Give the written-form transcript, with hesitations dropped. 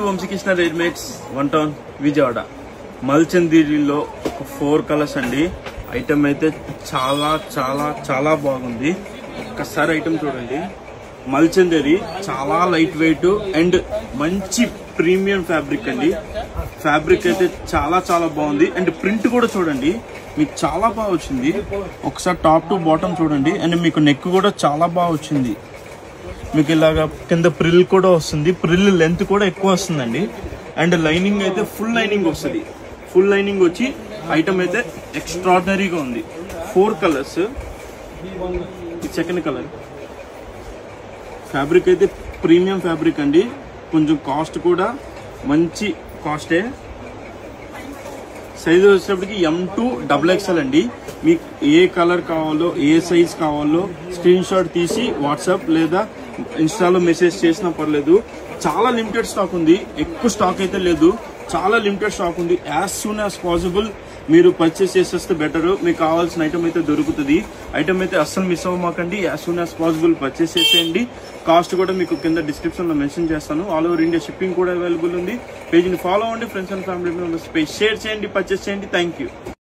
To Vamsikrishna readymades one town Vijayawada. మల్చందిరిలో ఒక 4 colours అండి. ఐటమ్ అయితే చాలా చాలా చాలా బాగుంది. ఒక్కసారి ఐటమ్ చూడండి. మల్చందరి చాలా లైట్ వెయిట్ అండ్ మంచి ప్రీమియం ఫ్యాబ్రిక్ అండి. ఫ్యాబ్రిక్ అయితే చాలా చాలా బాగుంది అండ్ ప్రింట్ కూడా చూడండి మీకు చాలా బాగా వచ్చింది. ఒకసారి టాప్ టు బాటమ్ చూడండి అండ్ మీకు నెక్ కూడా చాలా బాగా వచ్చింది. మీకు ఇలాగా కింద ప్రిల్ కూడా వస్తుంది. ప్రిల్ లెంత్ కూడా ఎక్కువ వస్తుందండి. అండ్ లైనింగ్ అయితే ఫుల్ లైనింగ్ వస్తుంది. ఫుల్ లైనింగ్ వచ్చి ఐటమ్ అయితే ఎక్స్ట్రాడినరీగా ఉంది. 4 కలర్స్. ఇది సెకండ్ కలర్. ఫ్యాబ్రిక్ అయితే ప్రీమియం ఫ్యాబ్రిక్ అండి. కొంచెం కాస్ట్ కూడా మంచి కాస్టే. సైజ్ వచ్చేటప్పటికి M2 XXL అండి. మీకు ఏ కలర్ కావాలో ఏ సైజ్ కావాలో స్క్రీన్ షాట్ తీసి వాట్సాప్ లేదా ఇన్స్టాలో మెసేజ్ చేసినా పర్లేదు. చాలా లిమిటెడ్ స్టాక్ ఉంది. ఎక్కువ స్టాక్ అయితే లేదు. చాలా లిమిటెడ్ స్టాక్ ఉంది. యాజ్ సూన్ యాజ్ పాసిబుల్ మీరు పర్చేస్ చేసేస్తే బెటర్. మీకు కావాల్సిన ఐటమ్ అయితే దొరుకుతుంది. ఐటమ్ అయితే అస్సలు మిస్ అవ్వమాకండి. As soon as possible purchase చేసేయండి. కాస్ట్ కూడా మీకు కింద డిస్క్రిప్షన్ లో మెన్షన్ చేస్తాను. ఆల్ ఓవర్ ఇండియా షిప్పింగ్ కూడా అవైలబుల్ ఉంది. పేజీని ఫాలో అవ్వండి. Friends and family members share చేయండి, పర్చేస్ చేయండి. Thank you.